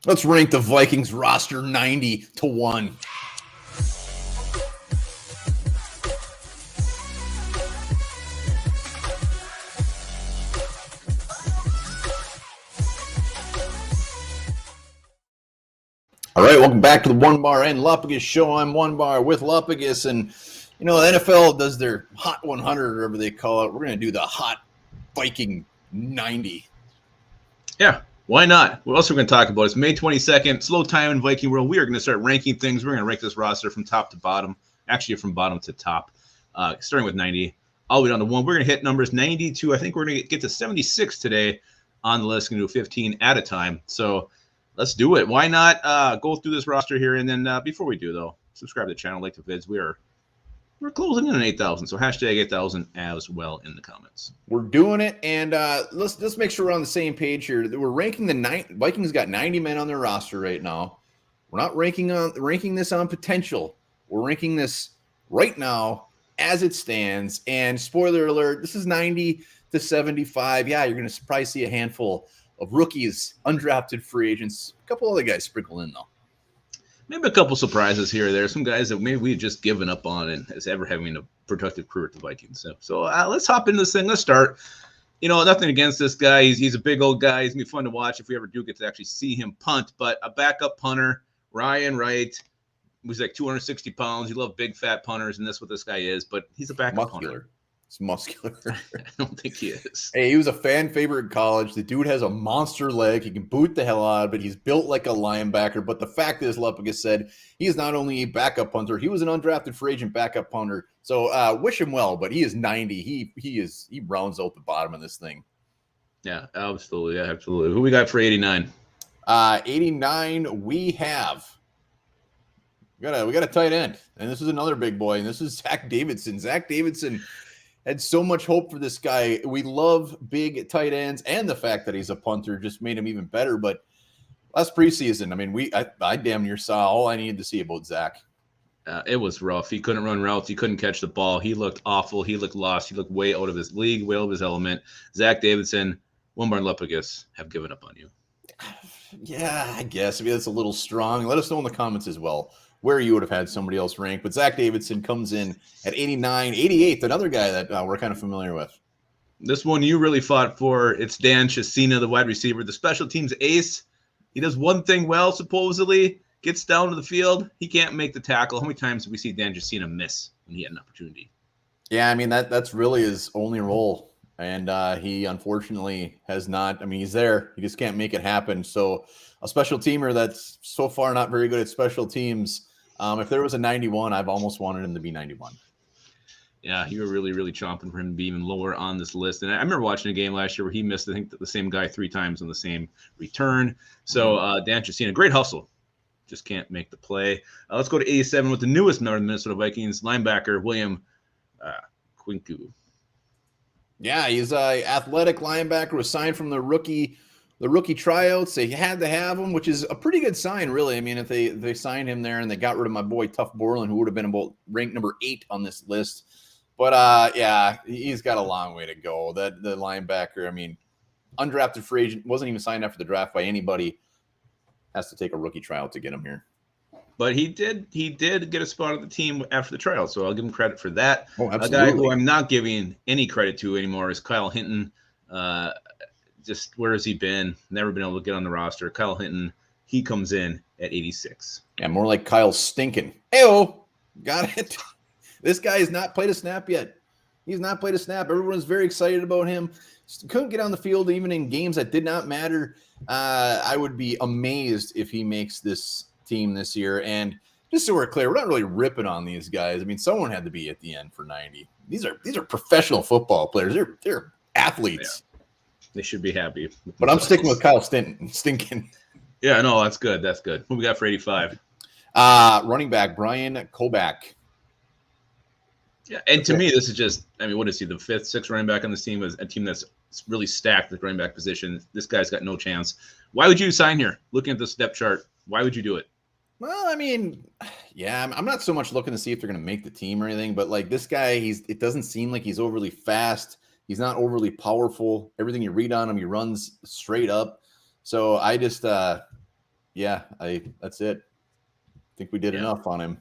Let's rank the Vikings roster 90-1. All right, welcome back to the Onebar and Lupagus show. I'm Onebar with Lupagus, and you know the NFL does their Hot 100, or whatever they call it. We're going to do the Hot Viking 90. Yeah, why not? What else are we going to talk about? It's May 22nd, slow time in Viking world. We are going to start ranking things. We're going to rank this roster from top to bottom, actually from bottom to top, starting with 90, all the way down to 1. We're going to hit numbers 90 to, I think we're going to get to 76 today on the list. We're going to do 15 at a time. So let's do it. Why not go through this roster here? And then before we do, though, subscribe to the channel, like the vids. We're closing in on 8,000, so hashtag 8,000 as well in the comments. We're doing it, and let's make sure we're on the same page here. We're ranking the Vikings got 90 men on their roster right now. We're not ranking this on potential. We're ranking this right now as it stands. And spoiler alert, this is 90-75. Yeah, you're going to probably see a handful of rookies, undrafted free agents, a couple other guys sprinkled in though. Maybe a couple surprises here or there. Some guys that maybe we've just given up on and as ever having a productive career at the Vikings. So let's hop into this thing. Let's start. You know, nothing against this guy. He's a big old guy. He's going to be fun to watch if we ever do get to actually see him punt. But a backup punter, Ryan Wright, who's like 260 pounds. You love big, fat punters, and that's what this guy is. But he's a backup punter. It's muscular. I don't think he is. Hey, he was a fan favorite in college. The dude has a monster leg. He can boot the hell out of it. He's built like a linebacker. But the fact is, Lupagus said, he is not only a backup punter, he was an undrafted free agent backup punter. So wish him well, but he is 90. He rounds out the bottom of this thing. Yeah, absolutely. Yeah, absolutely. Who we got for 89? 89, we got a tight end. And this is another big boy, and this is Zach Davidson. Zach Davidson had so much hope for this guy. We love big tight ends, and the fact that he's a punter just made him even better. But last preseason, I mean, I damn near saw all I needed to see about Zach. It was rough. He couldn't run routes. He couldn't catch the ball. He looked awful. He looked lost. He looked way out of his league, way out of his element. Zach Davidson, Onebar and Lupagus have given up on you. Yeah, I guess. Maybe that's a little strong. Let us know in the comments as well where you would have had somebody else ranked. But Zach Davidson comes in at 89, 88th, another guy that we're kind of familiar with. This one you really fought for. It's Dan Shasina, the wide receiver, the special teams ace. He does one thing well, supposedly, gets down to the field. He can't make the tackle. How many times have we seen Dan Shasina miss when he had an opportunity? Yeah, I mean, that's really his only role. And he unfortunately has not. I mean, he's there. He just can't make it happen. So a special teamer that's so far not very good at special teams. If there was a 91, I've almost wanted him to be 91. Yeah, you were really, really chomping for him to be even lower on this list. And I remember watching a game last year where he missed, I think, the same guy 3 times on the same return. So Dan Shasina, great hustle. Just can't make the play. Let's go to 87 with the newest member of the Minnesota Vikings, linebacker William Quinku. Yeah, he's an athletic linebacker, was signed from the rookie tryouts. They had to have him, which is a pretty good sign, really. I mean, if they signed him there and they got rid of my boy Tough Borland, who would have been about ranked number 8 on this list. But yeah, he's got a long way to go. The linebacker, I mean, undrafted free agent, wasn't even signed after the draft by anybody. Has to take a rookie tryout to get him here. But he did get a spot on the team after the tryout, so I'll give him credit for that. Oh, absolutely. A guy who I'm not giving any credit to anymore is Kyle Hinton. Just where has he been? Never been able to get on the roster. Kyle Hinton, he comes in at 86. Yeah, more like Kyle Stinkin'. Heyo, got it. This guy has not played a snap yet. He's not played a snap. Everyone's very excited about him. Couldn't get on the field even in games that did not matter. I would be amazed if he makes this team this year. And just so we're clear, we're not really ripping on these guys. I mean, someone had to be at the end for 90. These are professional football players. They're athletes. Yeah. They should be happy. But I'm sticking with Kyle Stinkin'. Yeah, no, that's good. That's good. Who we got for 85? Running back Brian Koback. Yeah, and to me, this is just, I mean, what is he, the 5th, 6th running back on this team? Is a team that's really stacked at the running back position. This guy's got no chance. Why would you sign here? Looking at the depth chart, why would you do it? Well, I mean, yeah, I'm not so much looking to see if they're going to make the team or anything, but like this guy, it doesn't seem like he's overly fast. He's not overly powerful. Everything you read on him, he runs straight up. So I just, Yeah, that's it. I think we did enough on him.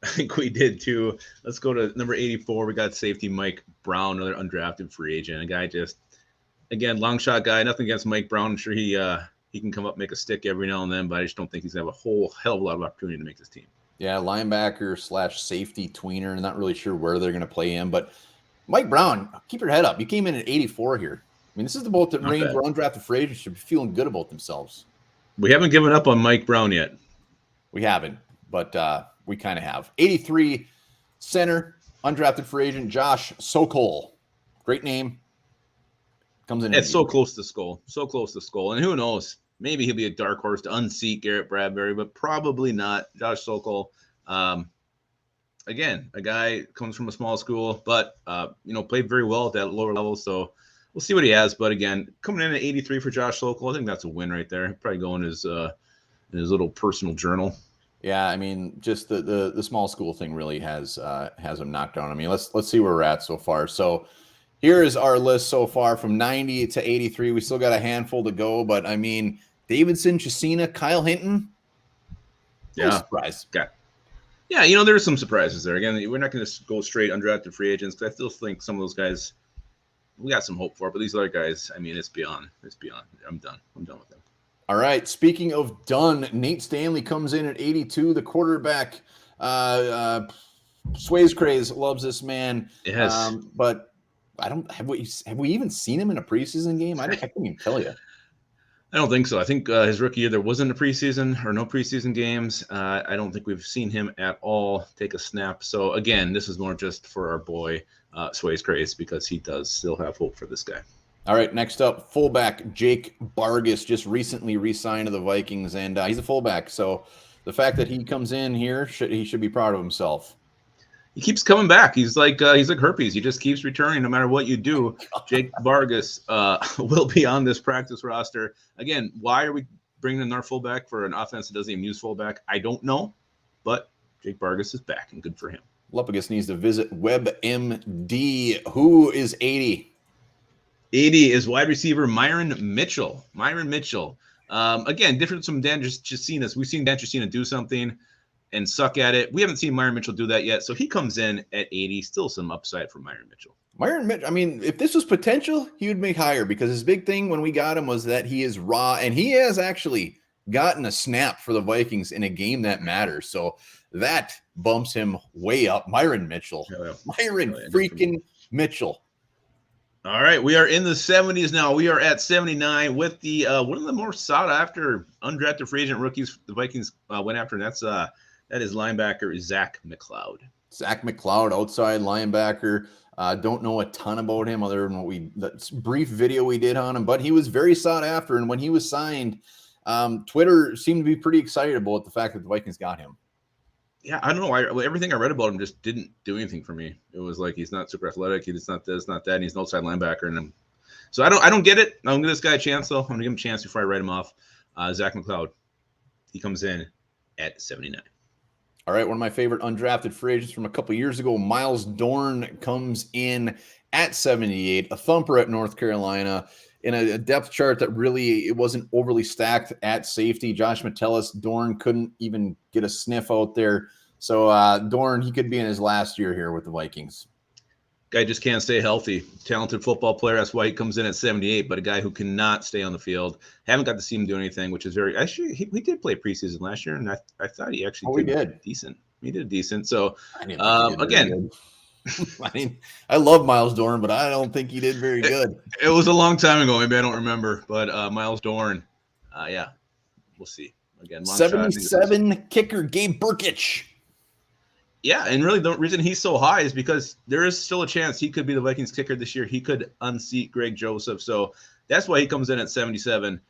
I think we did too. Let's go to number 84. We got safety Mike Brown, another undrafted free agent. A guy just, again, long shot guy. Nothing against Mike Brown. I'm sure he can come up, make a stick every now and then, but I just don't think he's gonna have a whole hell of a lot of opportunity to make this team. Yeah, linebacker / safety tweener. Not really sure where they're going to play him, but Mike Brown, keep your head up. You came in at 84 here. I mean, this is about the range where undrafted free agents should be feeling good about themselves. We haven't given up on Mike Brown yet. We haven't, but we kind of have. 83 center, undrafted free agent Josh Sokol. Great name. Comes in. It's so close to Skull. So close to Skull. And who knows? Maybe he'll be a dark horse to unseat Garrett Bradbury, but probably not. Josh Sokol. Again, a guy comes from a small school, but played very well at that lower level. So we'll see what he has. But again, coming in at 83 for Josh Sokol, I think that's a win right there. He'll probably go in his little personal journal. Yeah, I mean, just the small school thing really has him knocked down. I mean, let's see where we're at so far. So here is our list so far from 90 to 83. We still got a handful to go, but I mean, Davidson, Shasina, Kyle Hinton. Yeah, surprise. Okay. Yeah, there's some surprises there. Again, we're not going to go straight undrafted free agents because I still think some of those guys we got some hope for. But these other guys, I mean, it's beyond. I'm done with them. All right. Speaking of done, Nate Stanley comes in at 82. The quarterback, Sways Craze loves this man. Yes. But have we even seen him in a preseason game? I can't even tell you. I don't think so. I think his rookie year there wasn't a preseason or no preseason games. I don't think we've seen him at all take a snap. So again, this is more just for our boy Sways Craze because he does still have hope for this guy. All right, next up, fullback Jake Vargas just recently re-signed to the Vikings, and he's a fullback. So the fact that he comes in here, he should be proud of himself. He keeps coming back. He's like herpes. He just keeps returning no matter what you do. Jake Vargas will be on this practice roster. Again, why are we bringing in our fullback for an offense that doesn't even use fullback? I don't know, but Jake Vargas is back, and good for him. Lupagus needs to visit WebMD. Who is 80? 80 is wide receiver Myron Mitchell. Again, different from Dan Shasina. We've seen Dan Shasina do something and suck at it. We haven't seen Myron Mitchell do that yet. So he comes in at 80. Still some upside for Myron Mitchell. I mean, if this was potential, he would make higher because his big thing when we got him was that he is raw, and he has actually gotten a snap for the Vikings in a game that matters. So that bumps him way up. Myron Mitchell. Myron freaking Mitchell. All right, we are in the 70s now. We are at 79 with the one of the more sought after undrafted free agent rookies the Vikings went after, and that is linebacker Zach Mccloud. Zach Mccloud, outside linebacker. Don't know a ton about him other than that brief video we did on him, but he was very sought after. And when he was signed, Twitter seemed to be pretty excited about the fact that the Vikings got him. Yeah, I don't know. Everything I read about him just didn't do anything for me. It was like he's not super athletic. He's not this, not that. And he's an outside linebacker, so I don't get it. I'm gonna give this guy a chance though. I'm gonna give him a chance before I write him off. Zach Mccloud, he comes in at 79. All right, one of my favorite undrafted free agents from a couple years ago, Miles Dorn, comes in at 78, a thumper at North Carolina in a depth chart that really it wasn't overly stacked at safety. Josh Metellus, Dorn couldn't even get a sniff out there. So Dorn, he could be in his last year here with the Vikings. Guy just can't stay healthy. Talented football player. That's why he comes in at 78, but a guy who cannot stay on the field. Haven't got to see him do anything, which is very – actually, we did play preseason last year, and I thought he actually did decent. He did decent. So, again – I mean, I love Miles Dorn, but I don't think he did very good. It was a long time ago. Maybe I don't remember, but Miles Dorn, yeah, we'll see. Again, 77 kicker Gabe Burkitch. Yeah, and really the reason he's so high is because there is still a chance he could be the Vikings kicker this year. He could unseat Greg Joseph, so that's why he comes in at 77,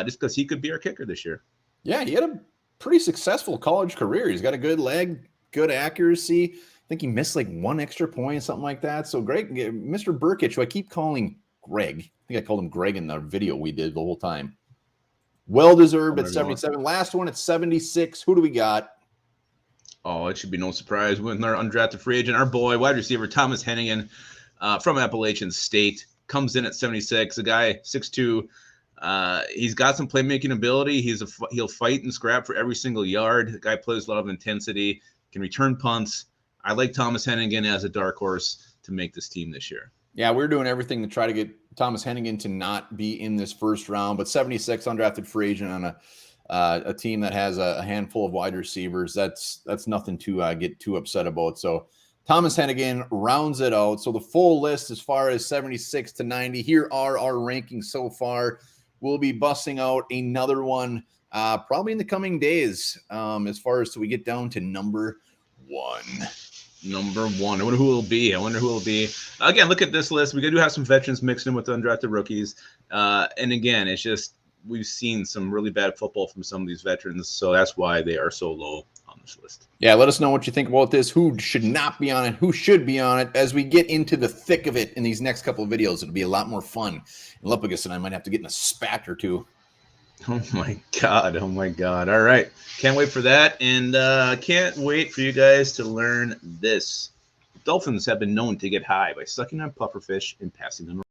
just because he could be our kicker this year. Yeah, he had a pretty successful college career. He's got a good leg, good accuracy. I think he missed like one extra point, something like that. So Greg, Mr. Burkitch, who I keep calling Greg. I think I called him Greg in the video we did the whole time. Well-deserved at 77. Last one at 76. Who do we got? Oh, it should be no surprise. With our undrafted free agent, our boy, wide receiver Thomas Hennigan from Appalachian State, comes in at 76. A guy, 6'2", He's got some playmaking ability. He'll fight and scrap for every single yard. The guy plays a lot of intensity, can return punts. I like Thomas Hennigan as a dark horse to make this team this year. Yeah, we're doing everything to try to get Thomas Hennigan to not be in this first round, but 76 undrafted free agent on a team that has a handful of wide receivers. That's nothing to get too upset about. So Thomas Hennigan rounds it out. So the full list as far as 76 to 90, here are our rankings so far. We'll be busting out another one probably in the coming days as far as so we get down to number one. Number one. I wonder who it'll be. Again, look at this list. We do have some veterans mixed in with undrafted rookies. And again, it's just we've seen some really bad football from some of these veterans. So that's why they are so low on this list. Yeah, let us know what you think about this. Who should not be on it? Who should be on it? As we get into the thick of it in these next couple of videos, it'll be a lot more fun. And Lupagus and I might have to get in a spat or two. Oh my God. All right. Can't wait for that. And can't wait for you guys to learn this. Dolphins have been known to get high by sucking on pufferfish and passing them around.